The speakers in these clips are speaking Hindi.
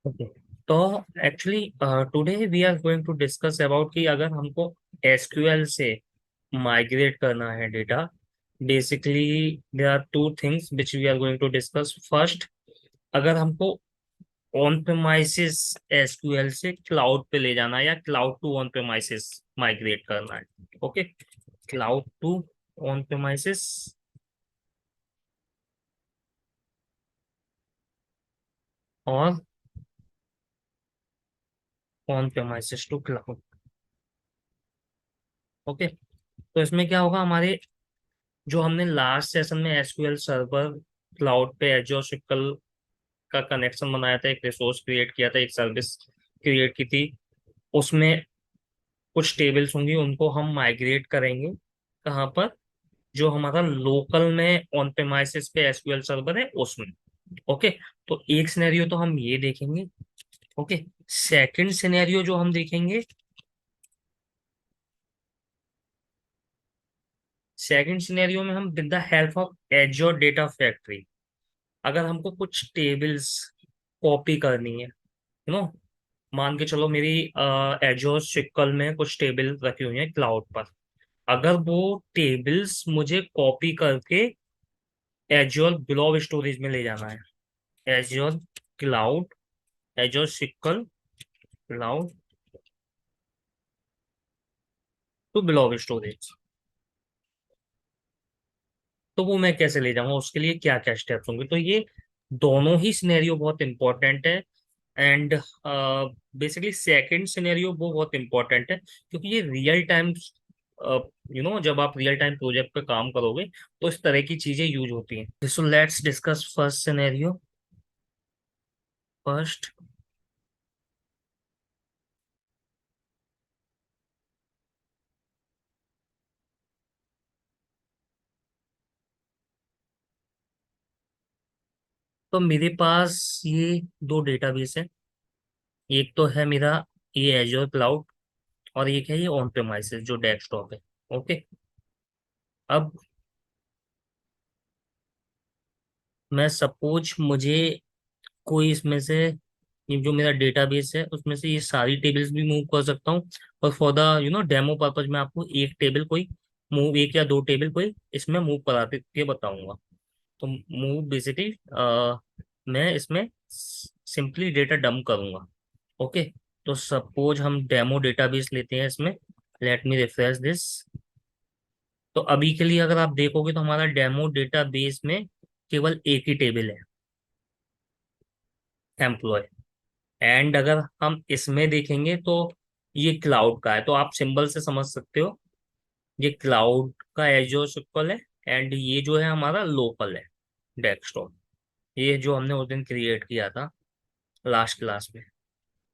ओके। तो actually today we are going to discuss about कि अगर हमको एसक्यूएल से माइग्रेट करना है data, basically there are two things which we are going to discuss. First, अगर हमको ऑन प्रेमाइसिस एसक्यूएल से क्लाउड पे ले जाना है या cloud to on premises migrate करना है। Okay, cloud to on premises और on premises to cloud. Okay, तो इसमें क्या होगा, हमारे जो हमने लास्ट सेशन में एसक्यूएल सर्वर क्लाउड पे एजोर SQL का कनेक्शन बनाया था, एक रिसोर्स क्रिएट किया था, एक सर्विस क्रिएट की थी, उसमें कुछ टेबल्स होंगी, उनको हम माइग्रेट करेंगे कहाँ पर, जो हमारा लोकल में ऑन प्रेमाइसिस पे एसक्यूएल सर्वर है उसमें। ओके, तो एक सिनेरियो तो हम ये देखेंगे। ओके, सेकंड सिनेरियो जो हम देखेंगे, सेकंड सिनेरियो में हम with the help of एजोर data factory, अगर हमको कुछ टेबल्स कॉपी करनी है, नो, मान के चलो मेरी एजोर SQL में कुछ टेबल रखी हुई है क्लाउड पर, अगर वो टेबल्स मुझे कॉपी करके एजोर ब्लॉब स्टोरेज में ले जाना है, Azure cloud, Azure SQL cloud to blob storage, तो वो मैं कैसे ले जाऊंगा, उसके लिए क्या क्या स्टेप्स होंगे। तो ये दोनों ही सिनेरियो बहुत इंपॉर्टेंट है। एंड बेसिकली सेकंड सिनेरियो वो बहुत इंपॉर्टेंट है, क्योंकि ये रियल टाइम, जब आप रियल टाइम प्रोजेक्ट पे काम करोगे तो इस तरह की चीजें यूज होती हैं। So let's discuss first scenario. First, तो मेरे पास ये दो डेटाबेस है, एक तो है मेरा ये एजोर क्लाउड, और एक है ये ऑन प्रेमाइसेस जो डेस्कटॉप है। ओके, अब मैं सपोज मुझे कोई इसमें से, ये जो मेरा डेटाबेस है उसमें से ये सारी टेबल्स भी मूव कर सकता हूँ, और फॉर द डेमो पर्पज मैं आपको एक टेबल कोई मूव, एक या दो टेबल कोई इसमें मूव करा के बताऊंगा। तो मूव बेसिकली मैं इसमें सिंपली डेटा डंप करूंगा। ओके, तो सपोज हम डेमो डेटाबेस लेते हैं इसमें, लेट मी रिफ्रेश दिस। तो अभी के लिए अगर आप देखोगे तो हमारा डेमो डेटाबेस में केवल एक ही टेबल है, एम्प्लॉय। एंड अगर हम इसमें देखेंगे तो ये क्लाउड का है, तो आप सिंबल से समझ सकते हो ये क्लाउड का एजोर SQL है, एंड ये जो है हमारा लोकल है डेस्कटॉप, ये जो हमने उस दिन क्रिएट किया था लास्ट क्लास में।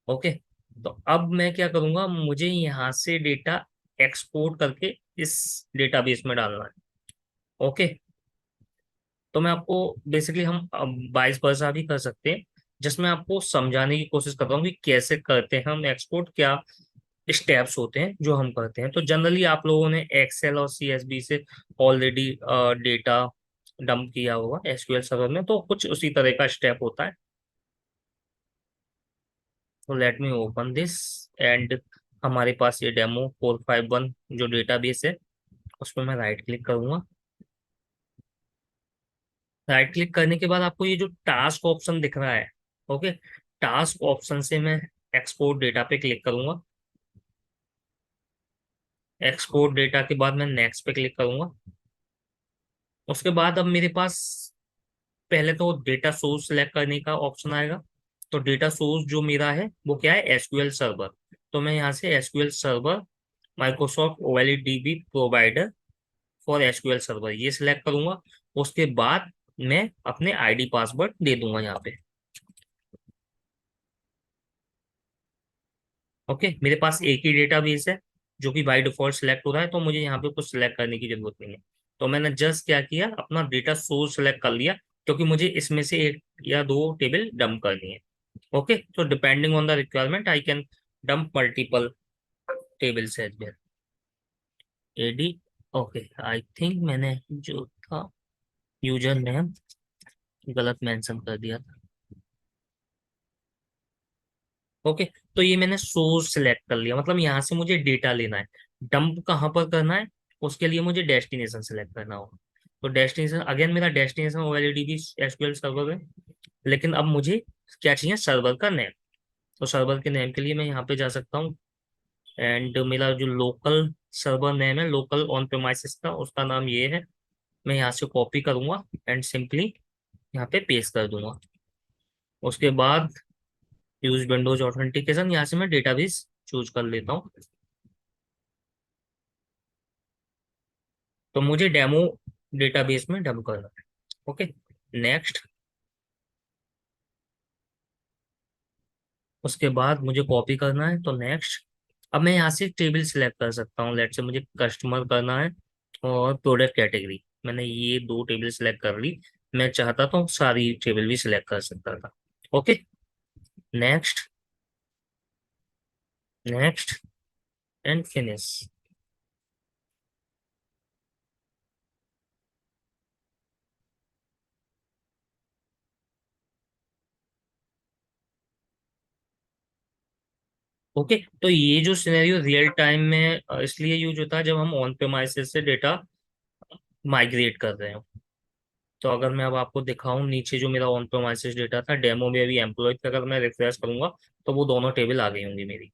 ओके, तो अब मैं क्या करूंगा, मुझे यहाँ से डेटा एक्सपोर्ट करके इस डेटाबेस में डालना है। ओके, तो मैं आपको बेसिकली हम वाइस वर्सा भी कर सकते हैं, जिसमें आपको समझाने की कोशिश कर रहा हूँ कि कैसे करते हैं हम एक्सपोर्ट, क्या स्टेप्स होते हैं जो हम करते हैं। तो जनरली आप लोगों ने एक्सेल और CSV से ऑलरेडी डेटा डंप किया होगा एसक्यूएल सर्वर में, तो कुछ उसी तरह का स्टेप होता है। तो let me open this, and हमारे पास ये डेमो 451 जो डेटाबेस है उस पर मैं राइट क्लिक करूंगा। राइट क्लिक करने के बाद आपको ये जो टास्क ऑप्शन दिख रहा है, ओके, टास्क ऑप्शन से मैं एक्सपोर्ट डेटा पे क्लिक करूंगा। एक्सपोर्ट डेटा के बाद मैं नेक्स्ट पे क्लिक करूंगा। उसके बाद अब मेरे पास पहले तो डेटा सोर्स सेलेक्ट करने का ऑप्शन आएगा। तो डेटा सोर्स जो मेरा है वो क्या है, एसक्यूएल सर्वर। तो मैं यहाँ से SQL server, Microsoft OLEDB provider for SQL server ये सिलेक्ट करूंगा। उसके बाद मैं अपने आईडी पासवर्ड दे दूंगा यहाँ पे। ओके, मेरे पास एक ही डेटाबेस है जो कि बाय डिफॉल्ट सिलेक्ट हो रहा है, तो मुझे यहाँ पे कुछ सिलेक्ट करने की जरूरत नहीं है। तो मैंने जस्ट क्या किया, अपना डेटा सोर्स सेलेक्ट कर लिया, क्योंकि मुझे इसमें से एक या दो टेबल डंप करनी है। Okay, so depending on the requirement I can dump multiple tables as well। AD, okay, I think मैंने जो था यूजर नेम गलत मेंशन कर दिया था। ओके, तो ये मैंने सोर्स सिलेक्ट कर लिया, मतलब यहाँ से मुझे डेटा लेना है। डंप कहाँ पर करना है, उसके लिए मुझे डेस्टिनेशन सिलेक्ट करना होगा। तो डेस्टिनेशन, अगेन मेरा डेस्टिनेशन OLEDB एसक्यूएल सर्वर है, लेकिन अब मुझे क्या चाहिए, सर्वर का नेम। तो सर्वर के नेम के लिए मैं यहाँ पे जा सकता हूँ, एंड मेरा जो लोकल सर्वर नेम है, लोकल ऑन प्रेमाइसिस का, उसका नाम ये है। मैं यहाँ से कॉपी करूंगा एंड सिंपली यहाँ पे पेस्ट कर दूंगा। उसके बाद यूज विंडोज ऑथेंटिकेशन, यहाँ से मैं डेटाबेस चूज कर लेता हूँ। तो मुझे डेमो डेटाबेस में डंप करना है। Okay, next. उसके बाद मुझे कॉपी करना है, तो नेक्स्ट। अब मैं यहाँ से टेबल सिलेक्ट कर सकता हूँ, लेट से मुझे कस्टमर करना है और प्रोडक्ट कैटेगरी, मैंने ये दो टेबल सिलेक्ट कर ली। मैं चाहता तो सारी टेबल भी सिलेक्ट कर सकता था। Okay, next, next and finish. Okay, तो ये जो सिनेरियो रियल टाइम में इसलिए यूज होता है जब हम ऑन प्रेमाइसिस से डेटा माइग्रेट कर रहे हो। तो अगर मैं अब आपको दिखाऊं, नीचे जो मेरा ऑन प्रेमाइसिस डेटा था डेमो में, अभी एम्प्लॉय पे अगर मैं रिफ्रेश करूंगा तो वो दोनों टेबल आ गई होंगी मेरी।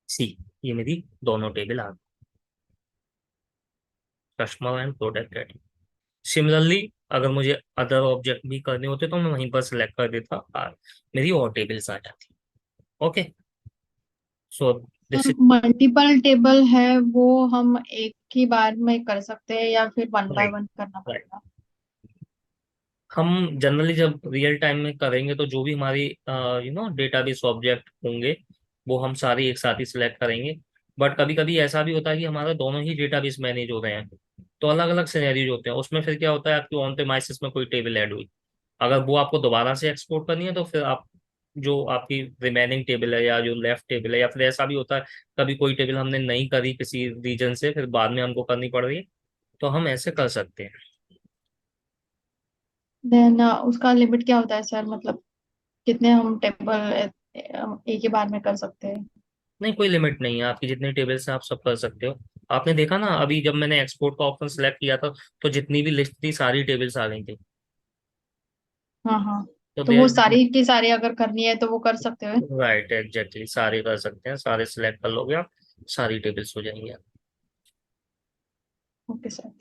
सी, ये मेरी दोनों टेबल आ गई, customer and product category. Similarly अगर मुझे अदर ऑब्जेक्ट भी करने होते तो मैं वहीं पर सिलेक्ट कर देता और मेरी और टेबल्स आ जाती। Okay, so this is. Multiple table है वो हम एक ही बार में कर सकते हैं या फिर वन बाय राइट, वन करना पड़ेगा? हम जनरली जब रियल टाइम में करेंगे तो जो भी हमारी डेटाबेस ऑब्जेक्ट होंगे वो हम सारे एक साथ ही सिलेक्ट करेंगे। बट कभी कभी ऐसा भी होता है कि हमारे दोनों ही डेटाबेस मैनेज हो रहे हैं, तो अलग अलग सिनेरियोज होते हैं। उसमें फिर क्या होता है, आपकी ऑन प्रेमाइसिस में कोई टेबल ऐड हुई, अगर वो आपको दोबारा से एक्सपोर्ट करनी है तो फिर आप जो आपकी रिमेनिंग टेबल है या जो लेफ्ट टेबल है, या फिर ऐसा भी होता है कभी कोई टेबल हमने नहीं करी किसी रीजन से, फिर बाद में हमको करनी पड़ रही है, तो हम ऐसे कर सकते हैं। देन उसका लिमिट क्या होता है सर, मतलब कितने हम टेबल एक ही बार में कर सकते हैं? नहीं, कोई लिमिट नहीं है, आपकी जितनी टेबल्स हैं आप सब कर सकते हो। आपने देखा ना अभी जब मैंने एक्सपोर्ट का ऑप्शन सेलेक्ट किया था, तो जितनी भी लिस्ट थी सारी टेबल्स आ गई थी। हाँ हाँ। तो तो वो देर, सारी की सारी अगर करनी है तो वो कर सकते हैं? राइट, एग्जैक्टली, सारे कर सकते हैं, सारे सिलेक्ट कर लोगे आप, सारी टेबल्स हो जाएंगी आप। Okay sir.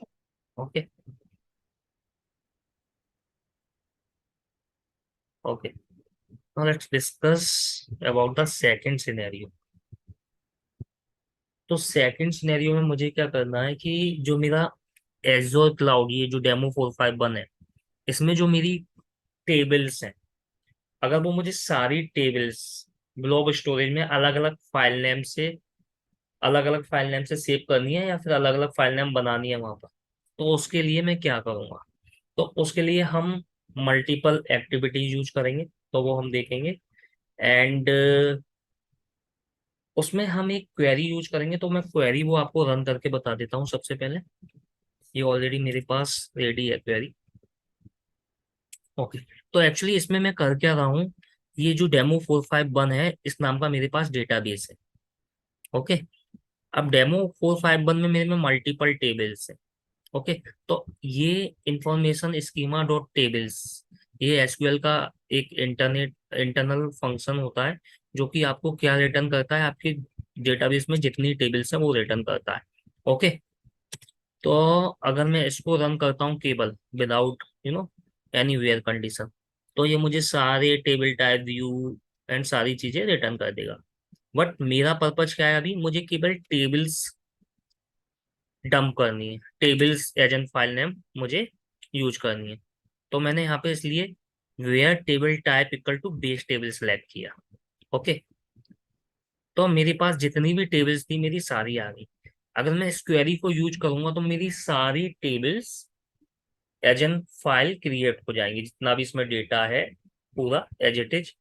Okay, okay, now let's discuss about the second scenario. तो सेकंड सिनेरियो में मुझे क्या करना है कि जो मेरा एजोर क्लाउड, ये जो डेमो 451 है, इसमें जो मेरी टेबल्स हैं, अगर वो मुझे सारी टेबल्स ग्लोब स्टोरेज में अलग अलग फाइल नेम से सेव करनी है या फिर अलग अलग फाइल नेम बनानी है वहां पर, तो उसके लिए मैं क्या करूंगा। तो उसके लिए हम मल्टीपल एक्टिविटीज यूज करेंगे, तो वो हम देखेंगे। एंड उसमें हम एक क्वेरी यूज करेंगे, तो मैं क्वेरी वो आपको रन करके बता देता हूँ सबसे पहले। ये ऑलरेडी मेरे पास रेडी है क्वेरी। ओके, तो एक्चुअली इसमें मैं कर क्या रहा हूँ, ये जो डेमो 451 है इस नाम का मेरे पास डेटाबेस है। ओके, अब डेमो 451 में मेरे में मल्टीपल टेबल्स है। ओके, तो ये इंफॉर्मेशन स्कीमा डॉट टेबल्स, ये एसक्यूएल का एक इंटरनल फंक्शन होता है, जो कि आपको क्या रिटर्न करता है, आपके डेटाबेस में जितनी टेबल्स हैं वो रिटर्न करता है। ओके, तो अगर मैं इसको रन करता हूँ केवल विदाउट एनी वेयर कंडीशन, तो ये मुझे सारे टेबल टाइप व्यू एंड सारी चीजें रिटर्न कर देगा। बट मेरा पर्पज क्या है, अभी मुझे केवल टेबल्स डंप करनी है, tables as an file name मुझे यूज करनी है। तो मैंने यहाँ पे इसलिए where table type equal to base table select किया। ओके, तो मेरे पास जितनी भी टेबल्स थी मेरी सारी आ गई। अगर मैं इस क्वेरी को यूज करूंगा तो मेरी सारी tables as an file create हो जाएंगी, जितना भी इसमें डेटा है पूरा एज इट इज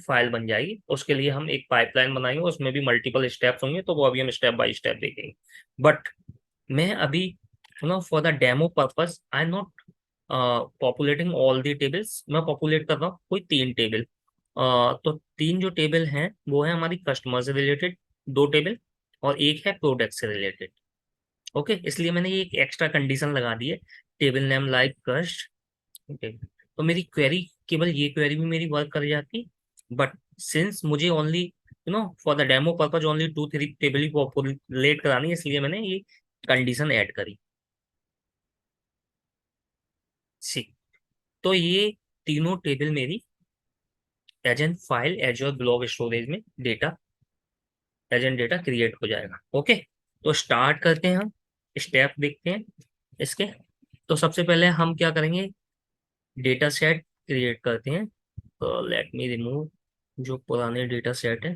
फाइल बन जाएगी। उसके लिए हम एक पाइपलाइन बनाएंगे, उसमें भी मल्टीपल स्टेप्स होंगे, तो वो अभी हम स्टेप बाय स्टेप देखेंगे। बट मैं अभी for the demo purpose I am not populating all the tables, मैं पॉपुलेट कर रहा हूँ कोई 3 टेबल। तो 3 जो टेबल हैं वो है हमारी कस्टमर से रिलेटेड 2 टेबल, और एक है प्रोडक्ट से रिलेटेड। ओके, इसलिए मैंने ये एक एक्स्ट्रा कंडीशन लगा दी है, टेबल नेम लाइक कस्ट। ओके, तो मेरी क्वेरी, केवल ये क्वेरी भी मेरी वर्क कर जाती, बट सिंस मुझे only for the demo purpose only 2 3 table he populate करानी है, इसलिए मैंने ये कंडीशन ऐड करी। ठीक, तो ये तीनों टेबल मेरी as an file as your blob storage में data, as an data create हो जाएगा। ओके, तो स्टार्ट करते हैं हम, स्टेप देखते हैं इसके। तो सबसे पहले हम क्या करेंगे, डेटा सेट क्रिएट करते हैं। तो लेट मी रिमूव जो पुराने डेटा सेट है।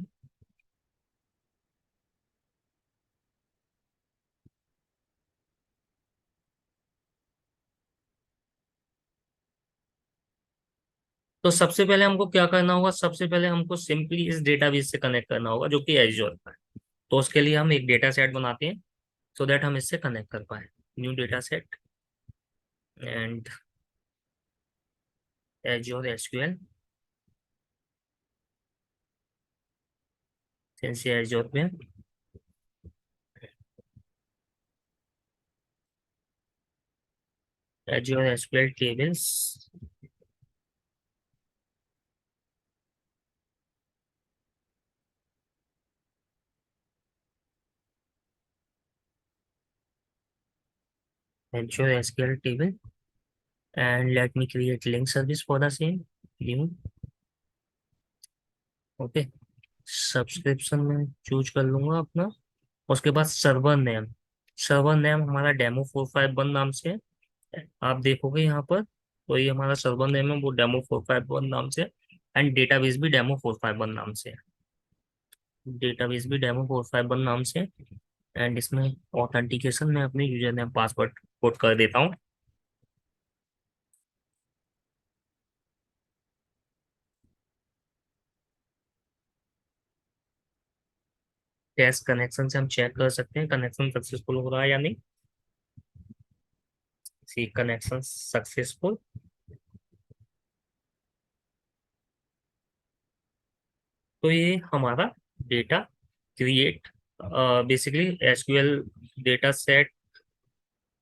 तो सबसे पहले हमको क्या करना होगा, सबसे पहले हमको सिंपली इस डेटाबेस से कनेक्ट करना होगा जो कि एज्योर का है। तो उसके लिए हम एक डेटा सेट बनाते हैं सो दैट हम इससे कनेक्ट कर पाए। New data set and azure SQL, since ये एज्योर पे azure SQL tables. Azure SQL table and let me create link service for the same. New, okay, subscription में चूज कर लूंगा अपना। उसके बाद सर्वर नेम, सर्वर नेम हमारा डेमो 451 नाम से है। आप देखोगे यहाँ पर, तो ये हमारा सर्वर नेम है वो डेमो 451 नाम से है। एंड डेटाबेस भी डेमो 451 नाम से है, डेटाबेस भी डेमो 451 नाम से है। एंड इसमें ऑथेंटिकेशन में अपने यूजर नेम पासवर्ड कोड कर देता हूँ। टेस्ट कनेक्शन से हम चेक कर सकते हैं कनेक्शन सक्सेसफुल हो रहा है या नहीं। See connection successful. तो ये हमारा data create, basically SQL data set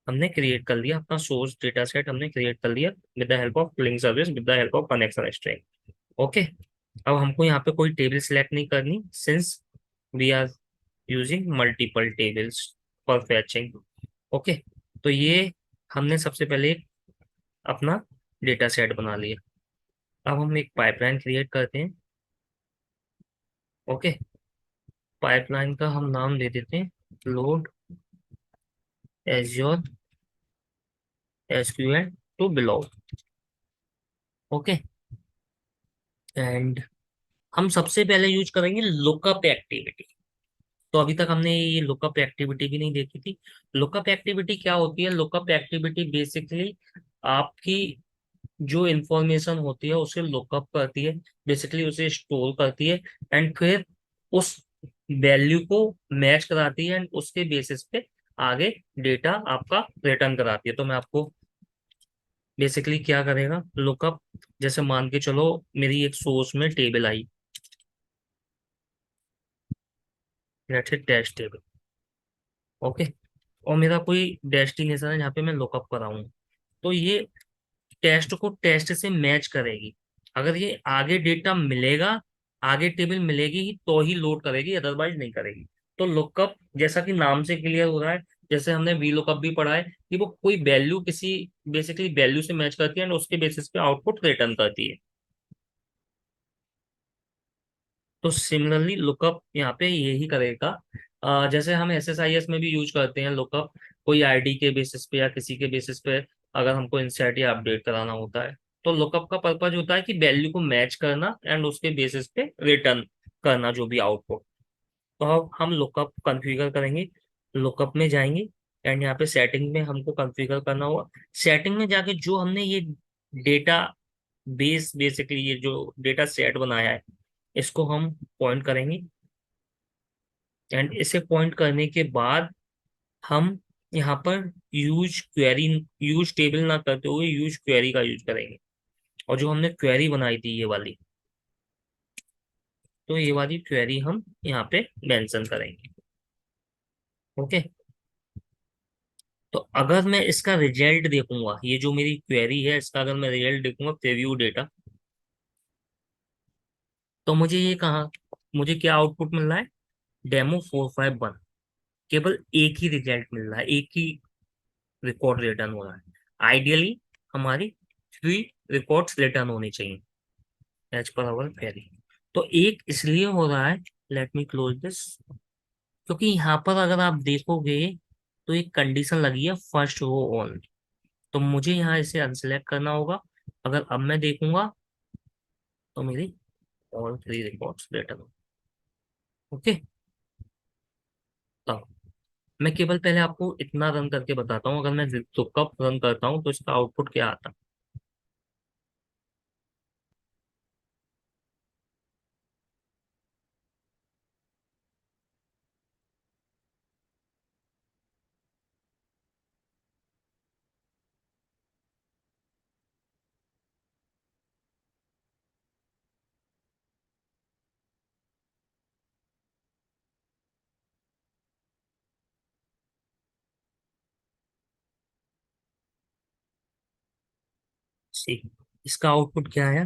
हमने क्रिएट कर लिया, अपना सोर्स डेटा सेट हमने क्रिएट कर लिया with the help of link service, with the help of connection string. Okay, अब हमको यहाँ पे कोई टेबल सिलेक्ट नहीं करनी since we are using multiple tables for fetching. Okay, तो ये हमने सबसे पहले अपना डेटा सेट बना लिया। अब हम एक पाइपलाइन क्रिएट करते हैं। ओके, पाइपलाइन का हम नाम दे देते हैं load Azure SQL to belong. Okay, and हम सबसे पहले यूज करेंगे लुकअप एक्टिविटी। तो अभी तक हमने ये लुकअप एक्टिविटी भी नहीं देखी थी। लुकअप एक्टिविटी क्या होती है, लुकअप एक्टिविटी बेसिकली आपकी जो इंफॉर्मेशन होती है उसे लुकअप करती है, बेसिकली उसे स्टोर करती है, एंड फिर उस वैल्यू को मैच कराती है, एंड उसके बेसिस पे आगे डेटा आपका रिटर्न कराती है। तो मैं आपको बेसिकली क्या करेगा लुकअप, जैसे मान के चलो मेरी एक सोर्स में टेबल आई, let's say test table. Okay, और मेरा कोई डेस्टिनेशन है जहाँ पे मैं लुकअप कराऊँ, तो ये टेस्ट को टेस्ट से मैच करेगी। अगर ये आगे डेटा मिलेगा, आगे टेबल मिलेगी ही तो ही लोड करेगी, अदरवाइज नहीं करेगी। तो लुकअप जैसा कि नाम से क्लियर हो रहा है, जैसे हमने वी लुकअप भी पढ़ा है कि वो कोई वैल्यू किसी बेसिकली वैल्यू से मैच करती है एंड उसके बेसिस पे आउटपुट रिटर्न करती है। तो सिमिलरली लुकअप यहाँ पे यही करेगा। जैसे हम एसएसआईएस में भी यूज करते हैं लुकअप, कोई आईडी के बेसिस पे या किसी के बेसिस पे अगर हमको इंसर्ट या अपडेट कराना होता है, तो लुकअप का पर्पज होता है कि वैल्यू को मैच करना एंड उसके बेसिस पे रिटर्न करना जो भी आउटपुट। तो अब हम लुकअप कॉन्फ़िगर करेंगे, लुकअप में जाएंगे एंड यहाँ पे सेटिंग में हमको कॉन्फ़िगर करना होगा। सेटिंग में जाके जो हमने ये डेटा बेस बेसिकली ये जो डेटा सेट बनाया है इसको हम पॉइंट करेंगे, एंड इसे पॉइंट करने के बाद हम यहाँ पर यूज क्वेरी, यूज टेबल ना करते हुए यूज क्वेरी का यूज करेंगे। और जो हमने क्वेरी बनाई थी ये वाली, तो ये वाली क्वेरी हम यहाँ पे मेंशन करेंगे। ओके। तो अगर मैं इसका रिजल्ट देखूंगा, ये जो मेरी क्वेरी है इसका अगर मैं रिजल्ट देखूंगा, प्रीव्यू डेटा, तो मुझे ये कहाँ, मुझे क्या आउटपुट मिल रहा है? डेमो 451। केवल एक ही रिजल्ट मिल रहा है, एक ही रिकॉर्ड रिटर्न हो रहा है। आइडियली हमारी 3 रिकॉर्ड्स रिटर्न होनी चाहिए एज पर अवर क्वेरी। तो एक इसलिए हो रहा है, लेट मी क्लोज दिस, क्योंकि यहाँ पर अगर आप देखोगे तो एक कंडीशन लगी है फर्स्ट रो ऑन। तो मुझे यहाँ इसे अनसेलेक्ट करना होगा। अगर अब मैं देखूंगा तो मेरी ऑल 3 रिकॉर्ड्स रिटर्न। ओके। तब मैं केवल पहले आपको इतना रन करके बताता हूँ, अगर मैं लुकअप रन करता हूँ तो इसका आउटपुट क्या आता है। सी, इसका आउटपुट क्या है?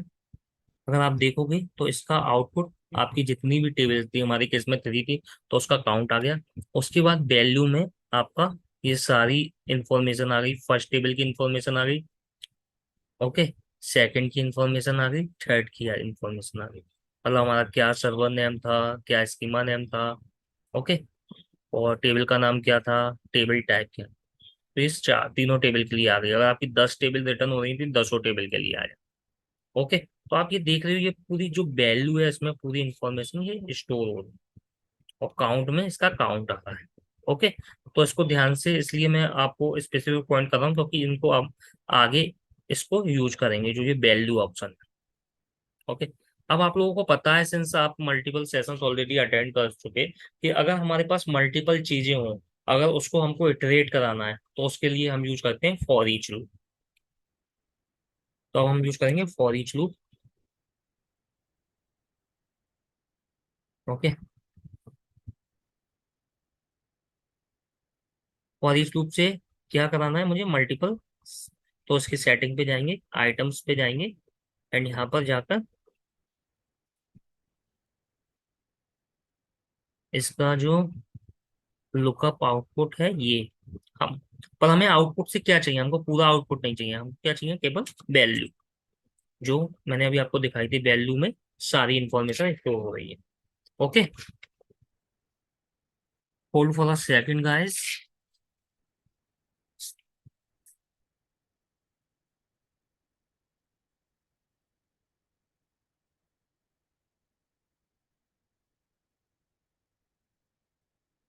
अगर आप देखोगे तो इसका आउटपुट, आपकी जितनी भी टेबल थी, हमारी केस में 3 थी, तो उसका काउंट आ गया। उसके बाद वैल्यू में आपका ये सारी इंफॉर्मेशन आ गई। फर्स्ट टेबल की इंफॉर्मेशन आ गई। ओके। सेकंड की इंफॉर्मेशन आ गई, थर्ड की इंफॉर्मेशन आ गई, मतलब हमारा क्या सर्वर नेम था, क्या स्कीमा नेम था। ओके। और टेबल का नाम क्या था, टेबल टाइप क्या। तो इस चार तीनों टेबल के लिए आ गई। अगर आपकी 10 टेबल रिटर्न हो रही थी, 10 टेबल के लिए आ जाए। ओके। तो आप ये देख रहे हो, ये पूरी जो वैल्यू है इसमें पूरी इंफॉर्मेशन ये स्टोर हो रही है। और काउंट में इसका काउंट आ रहा है। ओके। तो इसको ध्यान से, इसलिए मैं आपको स्पेसिफिक पॉइंट कर रहा हूँ, क्योंकि इनको आप आगे इसको यूज करेंगे, जो ये वैल्यू ऑप्शन है। ओके। अब आप लोगों को पता है, सिंस आप मल्टीपल सेशंस ऑलरेडी अटेंड कर चुके, कि अगर हमारे पास मल्टीपल चीजें हों, अगर उसको हमको इटरेट कराना है, तो उसके लिए हम यूज करते हैं फॉर ईच लूप। तो अब हम यूज करेंगे for each loop. Okay. For each loop से क्या कराना है मुझे? मल्टीपल। तो उसकी सेटिंग पे जाएंगे, आइटम्स पे जाएंगे, एंड यहाँ पर जाकर इसका जो लुकअप आउटपुट है ये, हम, पर हमें आउटपुट से क्या चाहिए? हमको पूरा आउटपुट नहीं चाहिए, हम क्या चाहिए? केवल वैल्यू, जो मैंने अभी आपको दिखाई थी, वैल्यू में सारी इंफॉर्मेशन स्टोर हो रही है। Okay. Hold for a second guys.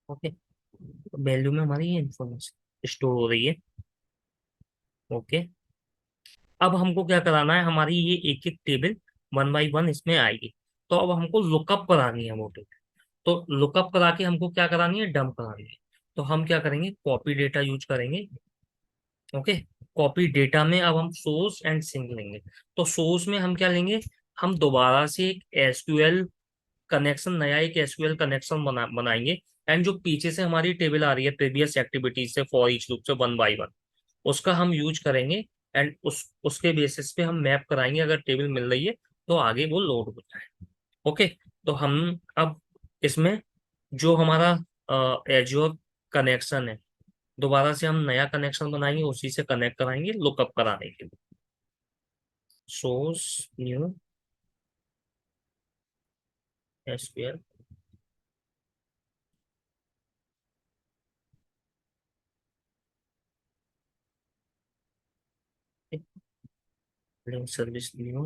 Okay. Value में हमारी ये इंफॉर्मेशन स्टोर हो रही है। ओके। अब हमको क्या कराना है? हमारी ये एक एक टेबल वन बाई वन इसमें आएगी। तो अब हमको लुकअप करानी है वो टेबल। तो लुकअप करा के हमको क्या करानी है? डंप करानी है। तो हम क्या करेंगे? कॉपी डेटा यूज करेंगे। ओके। कॉपी डेटा में अब हम सोर्स एंड सिंक लेंगे। तो सोर्स में हम क्या लेंगे? हम दोबारा से एक एसक्यूएल कनेक्शन, नया एक एसक्यूएल कनेक्शन बनाएंगे। एंड जो पीछे से हमारी टेबल आ रही है प्रीवियस एक्टिविटीज से, फॉर ईच लूप से वन बाई वन, उसका हम यूज करेंगे। एंड उसके बेसिस पे हम मैप कराएंगे, अगर टेबल मिल रही है तो आगे वो लोड हो जाए। ओके। तो हम अब इसमें जो हमारा एज्योर कनेक्शन है, दोबारा से हम नया कनेक्शन बनाएंगे, उसी से कनेक्ट कराएंगे लुकअप कराने के लिए। Source new SQL link service new.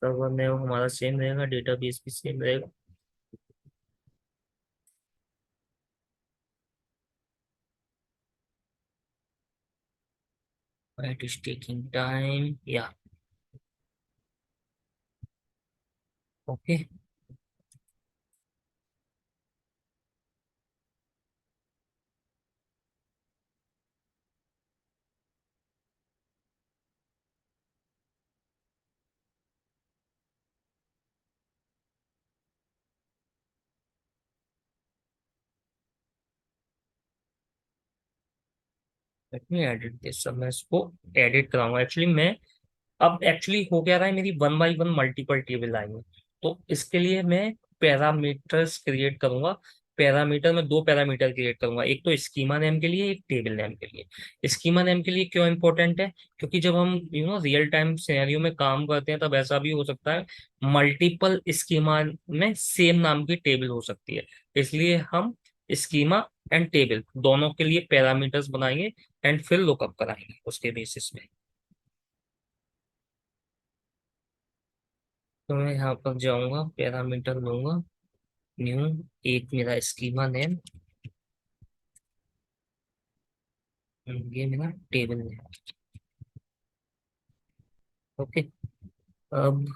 Server name हमारा सेम रहेगा, डेटाबेस भी सेम रहेगा। इट इज टेकिंग टाइम या। Okay. Let me edit this. अब मैं इसको एडिट कराऊंगा। एक्चुअली मैं अब एक्चुअली हो क्या रहा है, मेरी one by one multiple table आएंगे। तो इसके लिए मैं पैरामीटर्स क्रिएट करूंगा। पैरामीटर में दो पैरामीटर क्रिएट करूंगा, एक तो स्कीमा नेम के लिए, एक टेबल नेम के लिए। स्कीमा नेम के लिए क्यों इंपॉर्टेंट है? क्योंकि जब हम रियल टाइम सिनेरियो में काम करते हैं तब ऐसा भी हो सकता है मल्टीपल स्कीमा में सेम नाम की टेबल हो सकती है। इसलिए हम स्कीमा एंड टेबल दोनों के लिए पैरामीटर्स बनाएंगे एंड फिर लुकअप कराएंगे उसके बेसिस में। तो मैं यहाँ पर जाऊंगा, पैरामीटर लूंगा, न्यू, एक मेरा स्कीमा नेम, ये मेरा टेबल नेम। ओके। अब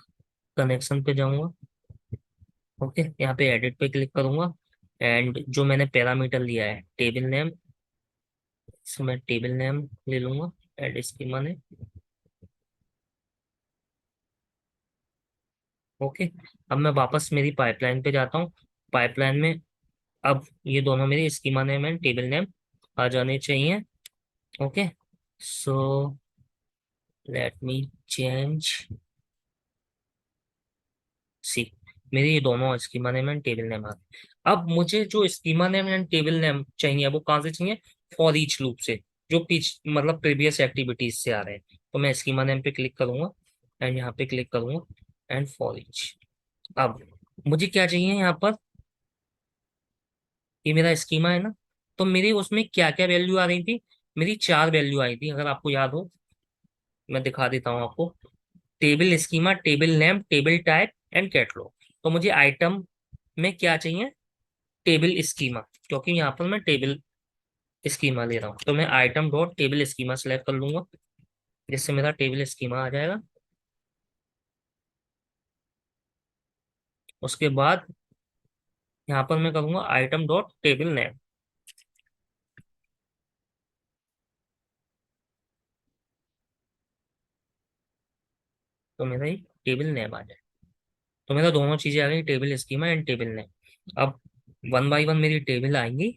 कनेक्शन पे जाऊंगा। ओके, यहाँ पे एडिट पे क्लिक करूंगा एंड जो मैंने पैरामीटर लिया है टेबल नेम, इसमें मैं टेबल नेम ले लूंगा, एड स्कीमा नेम। ओके। अब मैं वापस मेरी पाइपलाइन पे जाता हूँ। पाइपलाइन में अब ये दोनों मेरे schema name and table name आ जाने चाहिए। Okay, so let me change see. मेरे ये दोनों schema name and table name आ गए। अब मुझे जो schema name and table name चाहिए वो कहाँ से चाहिए? फॉर ईच लूप से, जो पीछ मतलब प्रीवियस एक्टिविटीज से आ रहे हैं। तो मैं स्कीमा नेम पे क्लिक करूंगा एंड यहाँ पे क्लिक करूंगा एंड फॉर ईच। अब मुझे क्या चाहिए यहाँ पर? ये मेरा स्कीमा है ना, तो मेरी उसमें क्या क्या वैल्यू आ रही थी? मेरी चार वैल्यू आई थी, अगर आपको याद हो। मैं दिखा देता हूँ आपको। Table schema, table name, table type and catalogue. तो मुझे आइटम में क्या चाहिए? टेबल स्कीमा, क्योंकि यहाँ पर मैं टेबल स्कीमा ले रहा हूँ। तो मैं item dot table schema select कर लूंगा, जिससे मेरा टेबल स्कीमा आ जाएगा। उसके बाद यहाँ पर मैं करूंगा आइटम डॉट टेबल नेम, तो मेरा ये टेबल नेम आ जाए। तो मेरा दोनों चीजें आ गई, table schema and table name. अब वन बाई वन मेरी टेबल आएंगी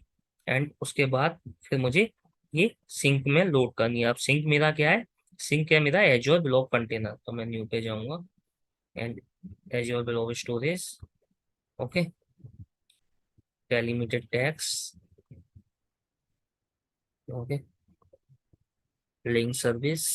एंड उसके बाद फिर मुझे ये सिंक में लोड करनी है। अब सिंक मेरा क्या है? सिंक है मेरा एज्योर ब्लॉक कंटेनर। तो मैं न्यू पे जाऊंगा and azure block storage. Okay, delimited tags. Okay, link service.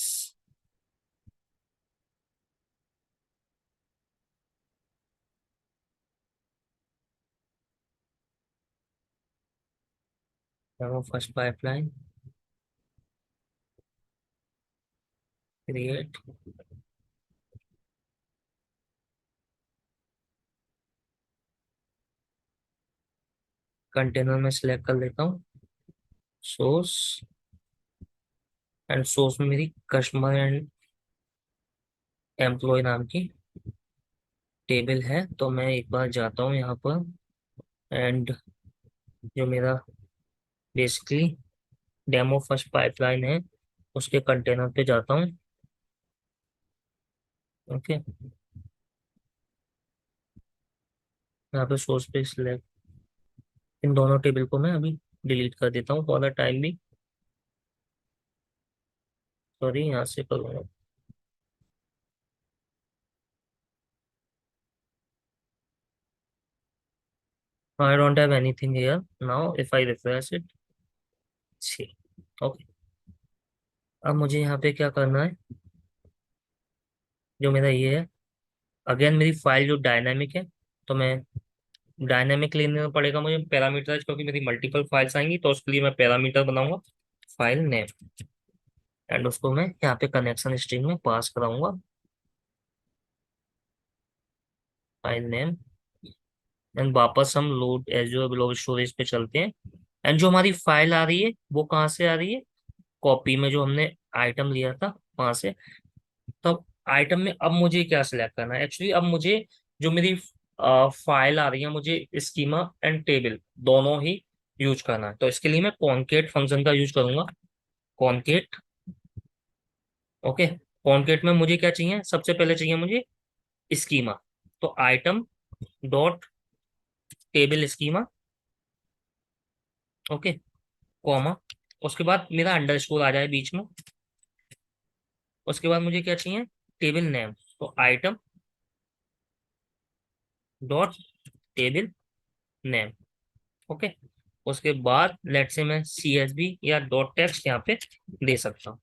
First pipeline create. Container में सिलेक्ट कर लेता हूँ सोर्स, एंड सोर्स में मेरी कस्टमर एंड एम्प्लॉय नाम की टेबल है। तो मैं एक बार जाता हूँ यहाँ पर एंड जो मेरा बेसिकली डेमो फर्स्ट पाइपलाइन है उसके कंटेनर पे जाता हूँ। ओके, यहाँ पे सोर्स पे सिलेक्ट, इन दोनों टेबल को मैं अभी डिलीट कर देता हूँ फॉर द टाइम भी। सॉरी, यहाँ से करूँगा। I don't have anything here now if I refresh it। Okay, अब मुझे यहाँ पे क्या करना है? जो मेरा ये है, अगेन मेरी फाइल जो डायनामिक है, तो मैं डायनामिक लेना पड़ेगा मुझे पैरामीटर, क्योंकि मेरी मल्टीपल फाइल्स आएंगी। तो उसके लिए मैं पैरामीटर बनाऊंगा फाइल नेम एंड उसको मैं यहाँ पे कनेक्शन स्ट्रिंग में पास कराऊंगा फाइल नेम। एंड वापस हम लोड एजूर ग्लोब स्टोरेज पे चलते हैं एंड जो हमारी फाइल आ रही है वो कहाँ से आ रही है? कॉपी में जो हमने आइटम लिया था वहां से। तब आइटम में अब मुझे क्या सिलेक्ट करना है? एक्चुअली अब मुझे जो मेरी फाइल आ रही है, मुझे स्कीमा एंड टेबल दोनों ही यूज करना है। तो इसके लिए मैं कॉनकेट फंक्शन का यूज करूंगा। कॉनकेट। ओके, कॉनकेट में मुझे क्या चाहिए? सबसे पहले चाहिए मुझे स्कीमा। तो item dot table schema. Okay, comma उसके बाद मेरा अंडरस्कोर आ जाए बीच में। उसके बाद मुझे क्या चाहिए, टेबल नेम। तो item dot table name. Okay. उसके बाद लेट से मैं CSV या डॉट टेक्स्ट यहाँ पे दे सकता हूँ।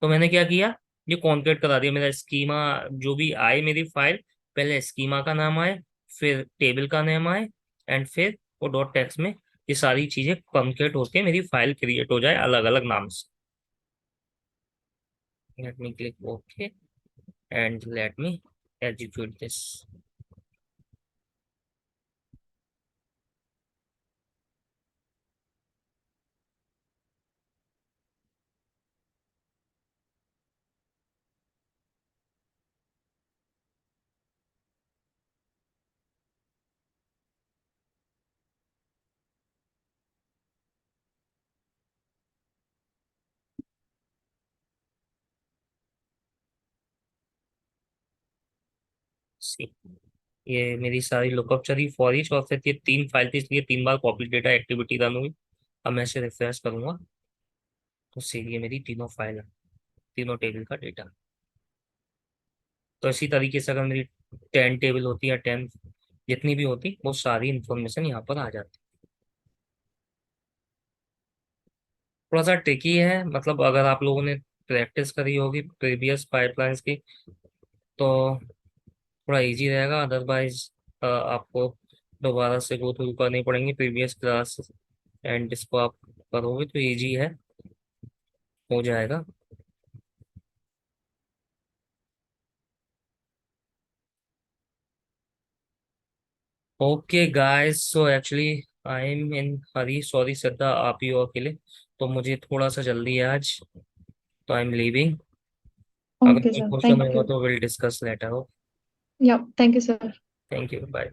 तो मैंने क्या किया, ये कॉन्केट करा दिया मेरा स्कीमा। जो भी आए मेरी फाइल, पहले स्कीमा का नाम आए, फिर टेबल का नाम आए, एंड फिर वो डॉट टेक्स्ट में ये सारी चीजें कॉन्केट होके मेरी फाइल क्रिएट हो जाए अलग अलग नाम से। Let me click okay and let me execute this. ये मेरी सारी लुकअप चली फॉर ईच, और फिर ये 3 फाइल थी इसलिए 3 बार कॉपी डेटा एक्टिविटी रन हुई। अब मैं इसे रिफ्रेश करूंगा तो ये मेरी तीनों फाइल है, तीनों टेबल का डेटा। तो इसी तरीके से अगर मेरी 10 टेबल होती है, 10 जितनी भी होती, वो सारी इंफॉर्मेशन यहाँ पर आ जाती। थोड़ा सा ट्रिकी है, मतलब अगर आप लोगों ने प्रैक्टिस करी होगी प्रीवियस पाइपलाइंस की तो थोड़ा इजी रहेगा। अदरवाइज आपको दोबारा से गो थ्रू करनी पड़ेंगी प्रीवियस क्लास, एंड इसको आप करोगे तो इजी है, हो जाएगा। Okay guys, so actually I am in hurry, sorry Shraddha, आप ही हो अकेले, तो मुझे थोड़ा सा जल्दी है आज, तो आई एम लीविंग। अगर ओके कोई सर, क्वेश्चन थैंक होगा यू। तो विल डिस्कस लेटर। हो, या thank you sir. Thank you, bye.